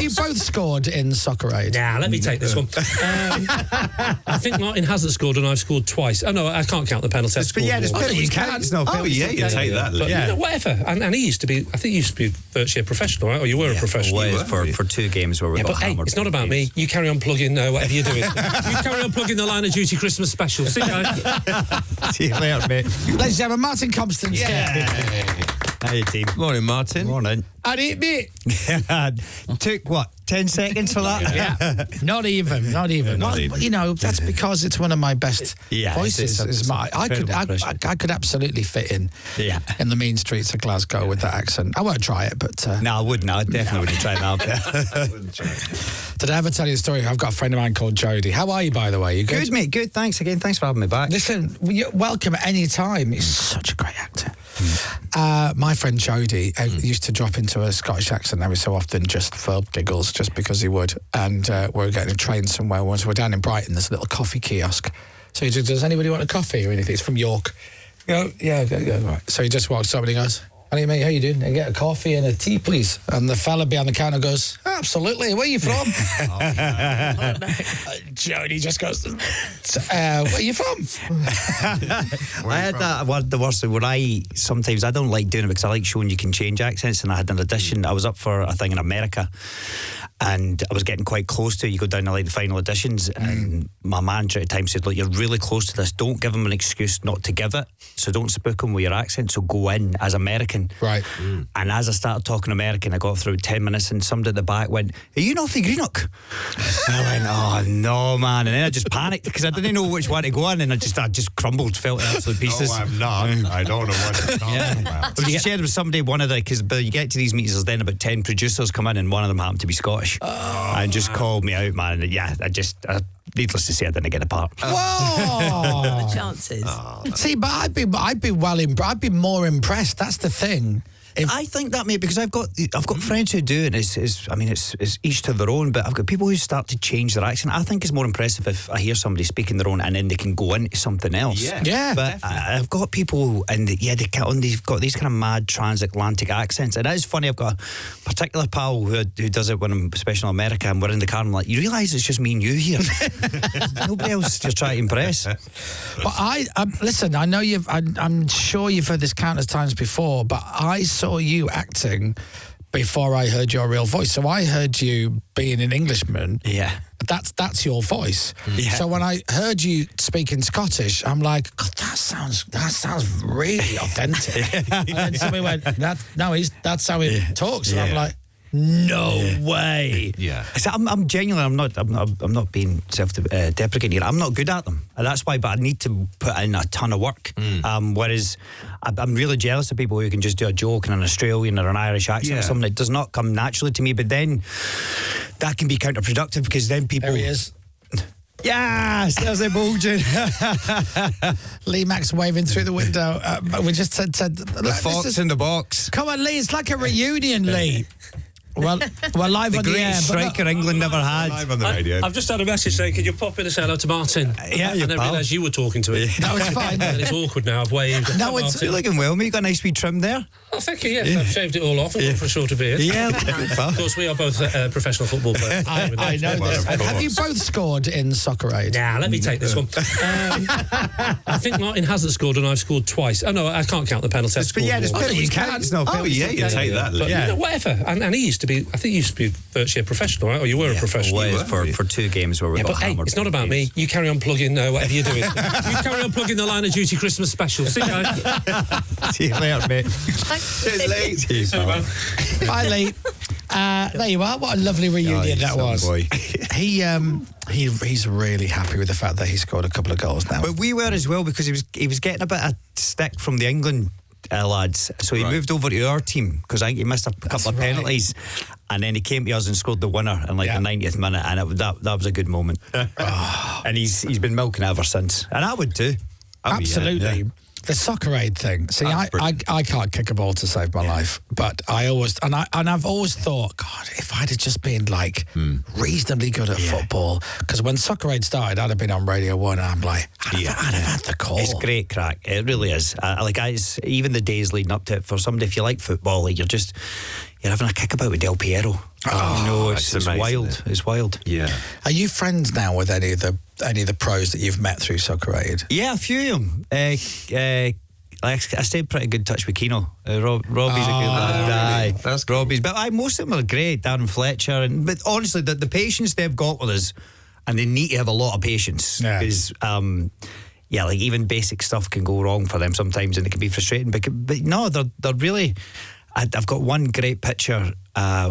Have you both scored in Soccer Aid? Nah, let me take this one. I think Martin hasn't scored and I've scored twice. Oh, no, I can't count the penalty. But yeah, there's penalties. you can. Oh, yeah, you take that. But, Yeah. you know, whatever. And he used to be, I think he used to be virtually a professional, right? Or you were a professional. For 2 games where we got But hey, hammered. it's not about me. You carry on plugging whatever you're doing. You carry on plugging the Line of Duty Christmas special. See you guys. See you later, mate. Ladies and gentlemen, Martin Compston. How you, team? Morning, Martin. Morning. And it, mate. Took, what, 10 seconds for that? Yeah. Not even. Well, even. you know, that's because it's one of my best Yeah, voices. it's I could absolutely fit in the mean streets of Glasgow with that accent. I won't try it, but... No, I wouldn't. I definitely wouldn't try that. Did I ever tell you the story? I've got a friend of mine called Jody. How are you, by the way? You good? Good, mate. Good. Thanks again. Thanks for having me back. Listen, you're welcome at any time. He's such a great actor. My friend Jody used to drop into a Scottish accent every so often just for giggles, just because he would. And we were getting a train somewhere once. We're down in Brighton, there's a little coffee kiosk. So he just, does anybody want a coffee or anything? It's from York. You know, yeah, right. So he just walks up and he goes, "Hey mate, how you doing? I get a coffee and a tea, please." And the fella behind the counter goes, "Absolutely. Where are you from?" Jody just goes, "Where are you from?" I had that word, the worst where sometimes I don't like doing it because I like showing you can change accents, and I had an audition. I was up for a thing in America and I was getting quite close to it. You go down to like the final auditions and my manager at the time said, "Look, you're really close to this. Don't give them an excuse not to give it. So don't spook them with your accent. So go in as American." Right. And as I started talking American, I got through 10 minutes and somebody at the back went, "Are you not from Greenock?" And I went, "Oh no, man." And then I just panicked because I didn't know which one to go on, and I just crumbled, fell to absolute pieces. No, I'm not. I don't know what you're talking about. But you shared with somebody, because you get to these meetings, there's then about 10 producers come in, and one of them happened to be Scottish, and just called me out, man. And yeah, needless to say, I didn't get a part. Whoa! The chances. See, but I'd be more impressed. That's the thing. I think that, mate, because I've got friends who do it. It's each to their own. But I've got people who start to change their accent. I think it's more impressive if I hear somebody speaking their own and then they can go into something else. Yeah. But I've got people and they've got these kind of mad transatlantic accents. And it is funny. I've got a particular pal who does it when I'm especially in America and we're in the car. And I'm like, you realise it's just me and you here. Nobody else you're trying to impress. But listen. I know I'm sure you've heard this countless times before. But I saw you acting before I heard your real voice. So I heard you being an Englishman. Yeah. That's your voice. Yeah. So when I heard you speaking Scottish, I'm like, God, that sounds really authentic. And then somebody went, that's how he talks. And I'm like, no way. Yeah. So I'm genuinely, I'm not being self-deprecating here. I'm not good at them, and that's why. But I need to put in a ton of work. Whereas I'm really jealous of people who can just do a joke in an Australian or an Irish accent or something that does not come naturally to me. But then that can be counterproductive because then people. There he is. Yes, there's a bulging. Lee Max waving through the window. We just said The fox in the box. Come on, Lee. It's like a reunion, Lee. Well, we're live on the air. Great striker England never had. Live on the radio. I've just had a message saying, "Can you pop in and say hello to Martin?" Yeah, and then realised you were talking to him. No, it's fine. And it's awkward now. I've waved. No, it's You're looking well, mate. You got a nice wee trim there. Oh, thank you. Yes, I've shaved it all off and gone for a shorter beard. Yeah, Of course, we are both professional football players. I know this. Well, of Have you both scored in Soccer Aid? Nah, let me take this one. I think Martin hasn't scored and I've scored twice. Oh no, I can't count the penalty. But yeah, there's penalties. you can. No, Oh, yeah, you take that. But you know, whatever. And he used to be, I think he used to be virtually a professional, right? Or you were a professional. For 2 games where we got But hey, hammered. it's not about me. You carry on plugging whatever you're doing. You carry on plugging the Line of Duty Christmas special. See you guys. See you later, mate. Cheers, Lee. See you, man. Bye, Lee. There you are. What a lovely reunion that was. Boy. He's really happy with the fact that he scored a couple of goals now. But we were as well because he was getting a bit of stick from the England lads, so he moved over to our team because I think he missed a couple of penalties, and then he came to us and scored the winner in the 90th minute, and that was a good moment. And he's been milking it ever since, and I would too. Absolutely. Yeah. The Soccer Aid thing. See, I can't kick a ball to save my life, but I've always thought, God, if I'd have just been like reasonably good at football, because when Soccer Aid started, I'd have been on Radio 1, and I'm like, I'd have had the call. It's great crack. It really is. Even the days leading up to it, for somebody, if you like football, like you're having a kickabout with Del Piero. Oh no, it's that's amazing, wild. isn't It's wild. Yeah. Are you friends now with any of the pros that you've met through Soccer Aid? Yeah, a few of them. I stayed pretty good touch with Keno. Robbie's a good lad. Aye. That's cool. Robbie's, but most of them are great. Darren Fletcher, but honestly, the patience they've got with us, and they need to have a lot of patience Yeah. because. Like even basic stuff can go wrong for them sometimes, and it can be frustrating. But no, they're really. I've got one great picture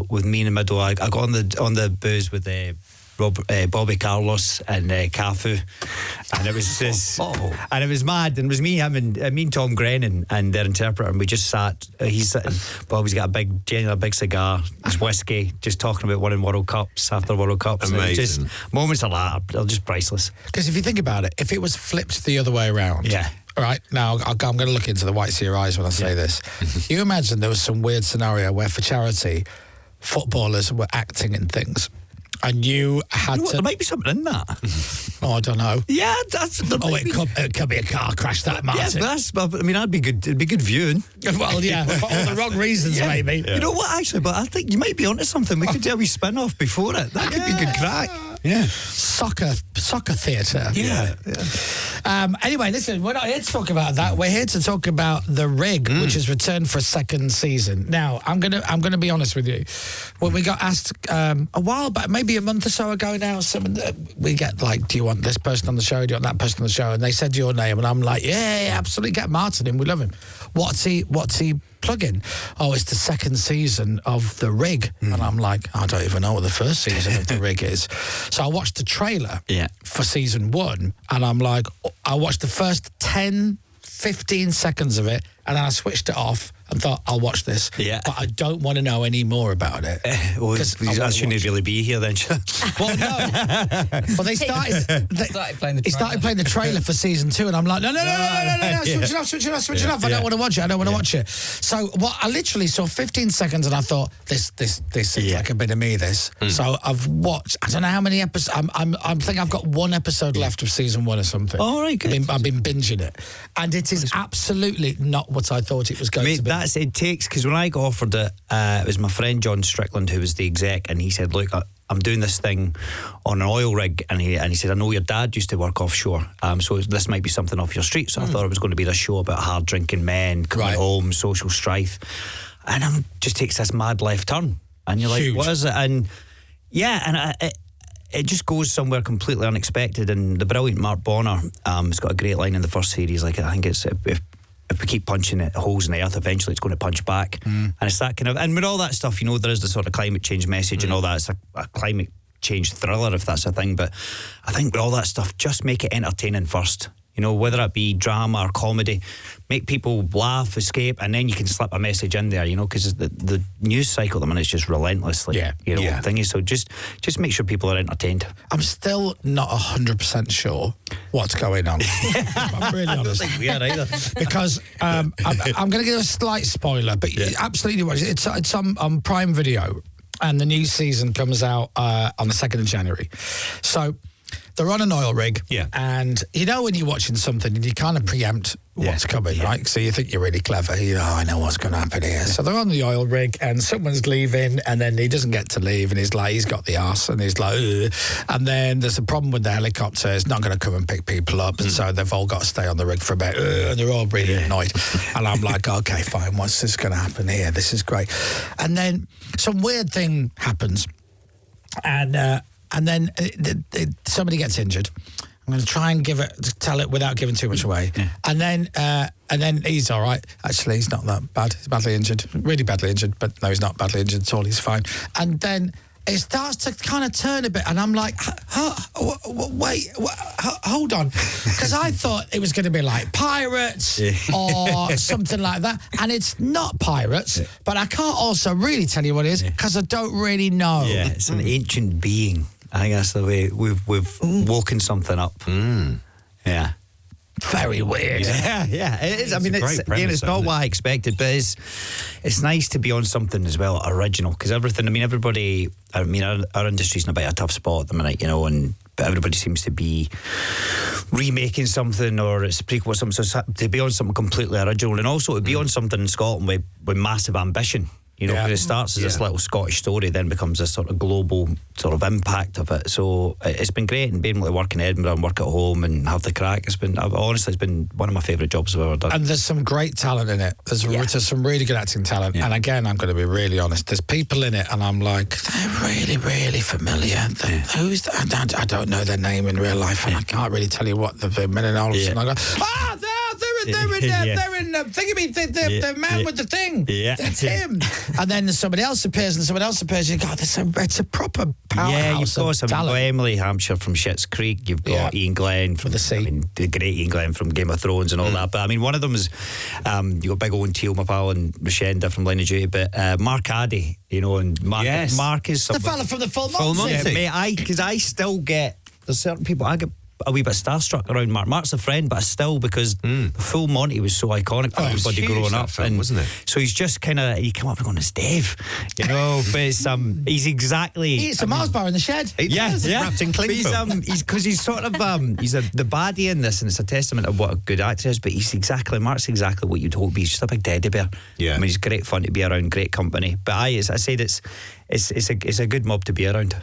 with me in the middle. I got on the booze with Bobby Carlos and Cafu, and it was just, and it was mad. And it was me, him, and me and Tom Grennan and their interpreter, and we just sat. He's sitting. Bobby's got a big cigar, his whiskey, just talking about winning World Cups after World Cups. Amazing. And just moments like that are just priceless. Because if you think about it, if it was flipped the other way around, Yeah. All right, now I'm going to look into the whites of your eyes when I say this. You imagine there was some weird scenario where, for charity, footballers were acting in things, and you had You know what, to. there might be something in that. Oh, I don't know. Yeah, that's. Oh, it could be a car crash. That Yeah, Martin. that'd be good. It'd be good viewing. Well, yeah, for all the wrong reasons, maybe. You know what, actually, but I think you might be onto something. We could do a wee spin off before it. That could be good crack. Yeah. Soccer theatre. Yeah. Anyway, listen, we're not here to talk about that. We're here to talk about The Rig, which has returned for a second season. Now, I'm gonna be honest with you. When we got asked a while back, maybe a month or so ago now, we get like, do you want this person on the show? Do you want that person on the show? And they said your name, and I'm like, yeah, absolutely, get Martin in. We love him. What's he plugging? Oh, it's the second season of The Rig. And I'm like, I don't even know what the first season of The Rig is. So I watched the trailer for season 1, and I'm like, I watched the first 10, 15 seconds of it, and then I switched it off and thought, I'll watch this. Yeah. But I don't want to know any more about it. Well, 'Cause I I wanna shouldn't watch really be here then. Well, no. Well, they started playing the trailer for season 2, and I'm like, no. Switch it off. I don't want to watch it. So I literally saw 15 seconds, and I thought, this seems like a bit of me. So I've watched. I don't know how many episodes. I think I've got one episode left of season 1 or something. All right, good. I've been binging it, and it is absolutely not what I thought it was going to be. It takes, because when I got offered it, it was my friend John Strickland who was the exec, and he said, look, I'm doing this thing on an oil rig, and he said, I know your dad used to work offshore, so this might be something off your street. So I thought it was going to be this show about hard drinking men coming home, social strife, and it just takes this mad left turn, and you're like, Huge. what is it? And it just goes somewhere completely unexpected. And the brilliant Mark Bonner has got a great line in the first series, like, I think it's, if we keep punching it holes in the earth, eventually it's going to punch back. And it's that kind of, and with all that stuff, there is the sort of climate change message and all that. It's a climate change thriller, if that's a thing. But I think with all that stuff, just make it entertaining first. Whether it be drama or comedy, make people laugh, escape, and then you can slip a message in there, because the news cycle at the minute is just relentlessly, thingy. So just make sure people are entertained. I'm still not 100% sure what's going on. I'm really honest. I don't think we are either. Because I'm going to give a slight spoiler, but absolutely watch it. It's on Prime Video, and the new season comes out on the 2nd of January. So they're on an oil rig, and when you're watching something and you kind of preempt what's coming, right? So you think you're really clever. I know what's going to happen here. So they're on the oil rig, and someone's leaving, and then he doesn't get to leave, and he's got the arse, and he's like, ugh. And then there's a problem with the helicopter. It's not going to come and pick people up, and so they've all got to stay on the rig for a bit, and they're all really annoyed. And I'm like, okay, fine, what's this going to happen here? This is great. And then some weird thing happens, and then somebody gets injured. I'm going to try and tell it without giving too much away. Yeah. And then he's all right. Actually, he's not that bad. He's badly injured, really badly injured. But no, he's not badly injured at all. He's fine. And then it starts to kind of turn a bit, and I'm like, wait, hold on, because I thought it was going to be like pirates or something like that, and it's not pirates. But I can't also really tell you what it is because I don't really know. Yeah, it's an ancient being. I think that's the way we've woken something up. Yeah. Very weird. Yeah, it is. I mean, it's not what I expected, but it's nice to be on something as well, original, because everything. Our industry's in a bit of a tough spot at the minute, but everybody seems to be remaking something, or it's a prequel or something. So to be on something completely original, and also to be on something in Scotland with massive ambition. You know, because it starts as this little Scottish story, then becomes this sort of global sort of impact of it. So it's been great, and being able to work in Edinburgh and work at home and have the crack. Honestly, it's been one of my favourite jobs I've ever done. And there's some great talent in it. There's some really good acting talent. And again, I'm going to be really honest. There's people in it, and I'm like, they're really, really familiar. Who's that? I don't know their name in real life, and I can't really tell you what they've been. And all of a sudden I go, they're in the man with the thing. Yeah. That's him. And then somebody else appears, and someone else appears. You go, it's a proper powerhouse. Yeah, you've got some. You've got talent. Emily Hampshire from Schitt's Creek. You've got Ian Glenn from The Sea. I mean, the great Ian Glenn from Game of Thrones and all that. But I mean, one of them is you got Big Owen Teal, my pal, and Rashenda from Line of Duty. But Mark Addy, you know, and Mark is The fella from the Full Monty. Yeah, mate, because I still get, there's certain people I get a wee bit starstruck around Mark. Mark's a friend, but I still, because the Full Monty was so iconic for everybody growing up, film, wasn't it? So he's just kind of, you come up and going, it's Dave, you know. But it's he's exactly. He eats a Mars bar in the shed. Wrapped in cling film. He's because he's sort of he's the baddie in this, and it's a testament of what a good actor is. But Mark's exactly what you'd hope. He's just a big teddy bear. Yeah, I mean, he's great fun to be around, great company. But as I said, it's a good mob to be around.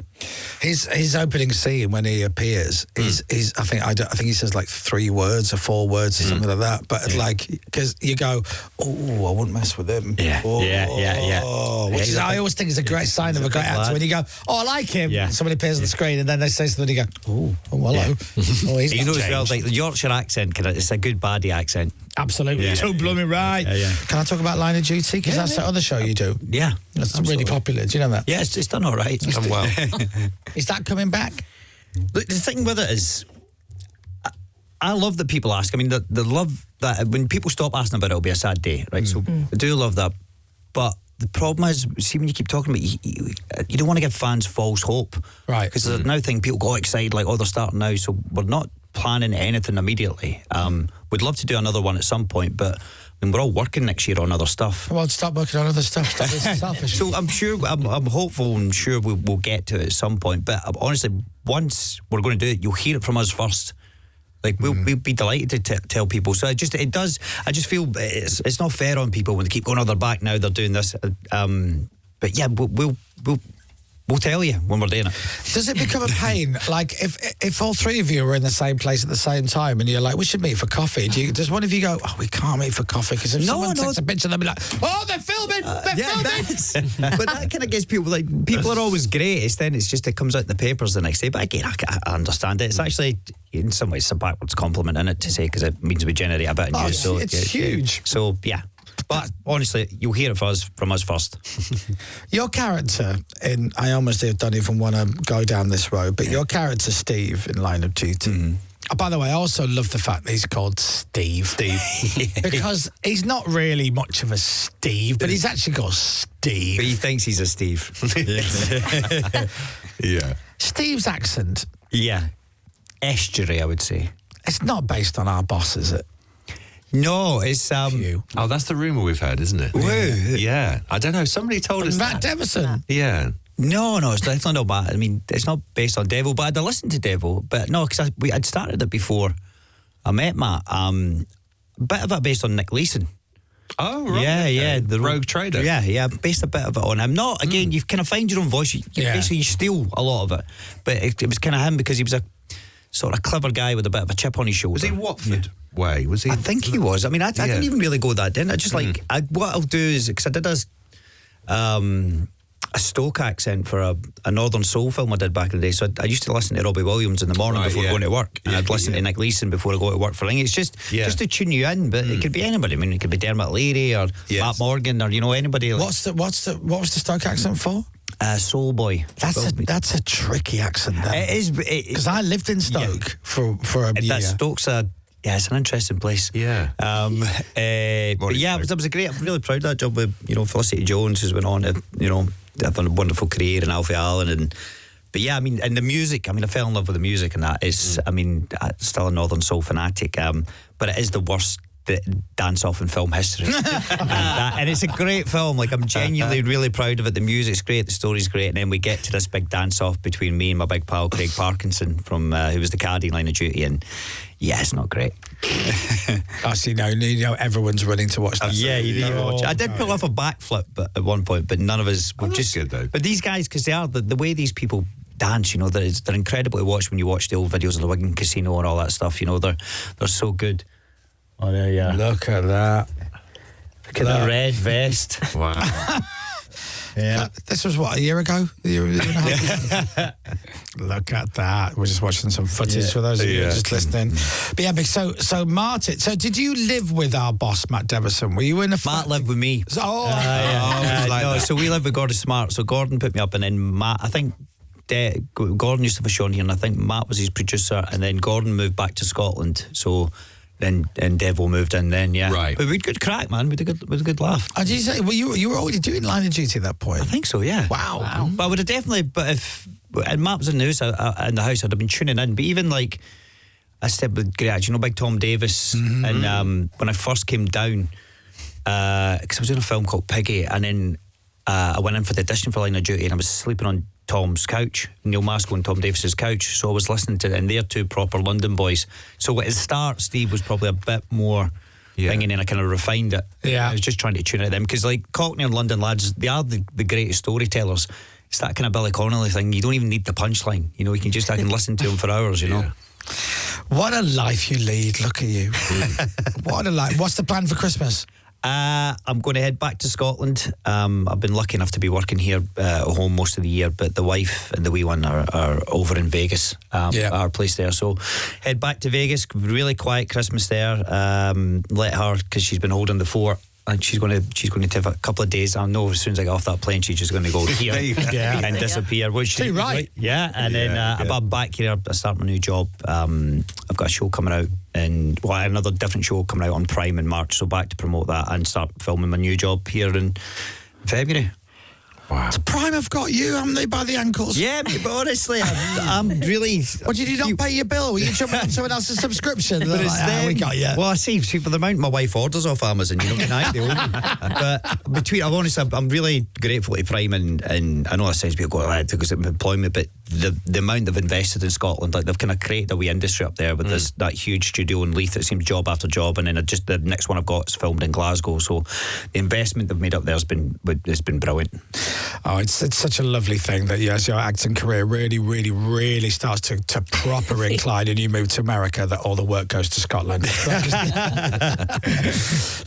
His opening scene when he appears is I think he says like 3 words or 4 words or something like that. But like, because you go, oh, I wouldn't mess with him. Yeah. Which is, I always think is a great sign of a great actor when you go, oh, I like him. Yeah. Somebody appears on the screen and then they say something and you go, oh, hello. Oh, he's You know not as well, changed. like the Yorkshire accent, it's a good baddie accent. Absolutely. Yeah. So blooming right. Yeah. Can I talk about Line of Duty? Because that's the other show you do. Yeah, That's really popular. Do you know that? Yeah, it's done all right. It's done well. Is that coming back? Look, the thing with it is, I love that people ask. I mean, the love that when people stop asking about it, it'll be a sad day, right? So I do love that. But the problem is, see, when you keep talking about you don't want to give fans false hope. Right. Because there's now thing people go excited, like, oh, they're starting now, so we're not planning anything immediately. We'd love to do another one at some point, but I mean, we're all working next year on other stuff. Well, stop working on other stuff. Stop being selfish. So I'm hopeful and sure we'll get to it at some point. But honestly, once we're going to do it, you'll hear it from us first. Like we'll be delighted to tell people. So I just feel it's not fair on people when they keep going, oh, they're back now, they're doing this. But yeah, we'll tell you when we're doing it. Does it become a pain? Like, if all 3 of you are in the same place at the same time and you're like, we should meet for coffee, does one of you go, oh, we can't meet for coffee? Because if someone takes a picture, they'll be like, oh, they're filming! But that kind of gets people, like, people are always great. It's just, it comes out in the papers the next day. But again, I understand it. It's actually, in some ways, a backwards compliment in it to say, because it means we generate a bit of news. So it's huge. So, yeah. But honestly, you'll hear it from us first. Your character I almost don't even want to go down this road, but your character, Steve, in Line of Duty. Oh, by the way, I also love the fact that he's called Steve. Because he's not really much of a Steve, but he's actually called Steve. But he thinks he's a Steve. Yeah. Steve's accent. Yeah. Estuary, I would say. It's not based on our boss, is it? No, it's You. Oh, that's the rumour we've heard, isn't it? Yeah. I don't know. Somebody told us Matt that. Devison. Yeah. No, it's definitely not bad. I mean, it's not based on Devil, but I'd listened to Devil. But no, because I'd started it before I met Matt. A bit of it based on Nick Leeson. Oh, right. Yeah, okay. yeah. The Rogue Trader. Yeah. Based a bit of it on him. Not, again, you kind of find your own voice. You basically steal a lot of it. But it was kind of him because he was a sort of clever guy with a bit of a chip on his shoulder. Was he Watford way? Was he? I think he was. I mean, I didn't even really go that in. I just what I'll do is, because I did a Stoke accent for a Northern Soul film I did back in the day. So I used to listen to Robbie Williams in the morning before going to work. And I'd listen to Nick Leeson before I go to work for Ring. It's just to tune you in, but it could be anybody. I mean, it could be Dermot Leary or Matt Morgan or, anybody. What was the Stoke accent for? Soul Boy. That's a tricky accent. It is, because I lived in Stoke for a year. That Stoke's it's an interesting place. Yeah. But yeah, it was a great. I'm really proud of that job with Felicity Jones, who's went on to have a wonderful career, and Alfie Allen, but yeah, I mean, and the music. I mean, I fell in love with the music, and that is. I mean, I'm still a Northern Soul fanatic. But it is the worst the dance-off in film history. and it's a great film. Like, I'm genuinely really proud of it. The music's great, the story's great, and then we get to this big dance-off between me and my big pal Craig Parkinson from who was the caddy in Line of Duty, and yeah, it's not great. Actually, no, everyone's running to watch that. Yeah, you need to watch it. I did pull off a backflip at one point, but none of us were just good though. But these guys, because they are the way these people dance, you know, they're incredible to watch when you watch the old videos of the Wigan Casino and all that stuff. You know, they're so good. Oh, there you are. Look at that. Look at that red vest. Wow. Yeah. This was what, a year ago? A year and a half? Look at that. We're just watching some footage for those of you just listening. But yeah, so Martin, so did you live with our boss, Matt Devison? Were you in a Matt lived with me. So we lived with Gordon Smart. So Gordon put me up, and then Matt, I think Gordon used to have a show on here, and I think Matt was his producer, and then Gordon moved back to Scotland. So then Devo moved in then, yeah. Right. But we had good crack, man. We had a good laugh. Did you say, well, you were already doing Line of Duty at that point? I think so, yeah. Wow. But I would have definitely, and Matt was in the house, I'd have been tuning in. But even like, I said with great, Big Tom Davis, and when I first came down, because I was doing a film called Piggy, and then I went in for the audition for Line of Duty, and I was sleeping on Tom's couch, Neil Maskell and Tom Davis's couch. So I was listening to it, and they're two proper London boys. So at the start, Steve was probably a bit more thing, and then I kind of refined it. Yeah. I was just trying to tune it them, because like Cockney and London lads, they are the greatest storytellers. It's that kind of Billy Connolly thing. You don't even need the punchline. You know, I can listen to them for hours, you know. What a life you lead. Look at you. What a life. What's the plan for Christmas? I'm going to head back to Scotland. I've been lucky enough to be working here at home most of the year, but the wife and the wee one are over in Vegas, our place there. So head back to Vegas, really quiet Christmas there. Let her, because she's been holding the fort, and she's going to take a couple of days. I know as soon as I get off that plane, she's just going to go here and disappear. Which right. Yeah, and then I'm back here. I start my new job. I've got a show coming out, and another different show coming out on Prime in March. So back to promote that and start filming my new job here in February. Wow. So Prime have got you, haven't they, by the ankles? Yeah, but honestly, I'm really... What, did you not pay your bill? Were you jumping on someone else's subscription? But it's them. We got you. Well, I see for the amount my wife orders off Amazon, you don't get an idea. But I'm really grateful to Prime, and I know that sounds people go, because it employ me, but the amount they've invested in Scotland, like they've kind of created a wee industry up there with that huge studio in Leith. It seems job after job, and then just the next one I've got is filmed in Glasgow. So the investment they've made up there has been brilliant. Oh, it's such a lovely thing that as your acting career really, really, really starts to proper incline and you move to America, that all the work goes to Scotland.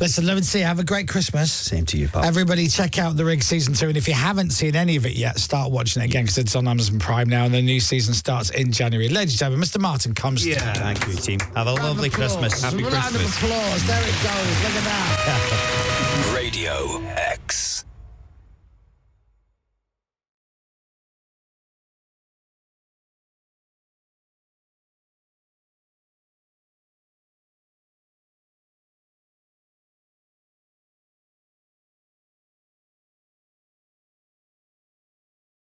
Listen, love and see you. Have a great Christmas. Same to you, pal. Everybody check out The Rig Season 2, and if you haven't seen any of it yet, start watching it again, because it's on Amazon Prime now, and the new season starts in January. Ladies and gentlemen, Mr. Martin Compston. Yeah, thank you, team. Have a lovely Christmas. Happy Christmas. Round of applause. There it goes. Look at that. Radio X.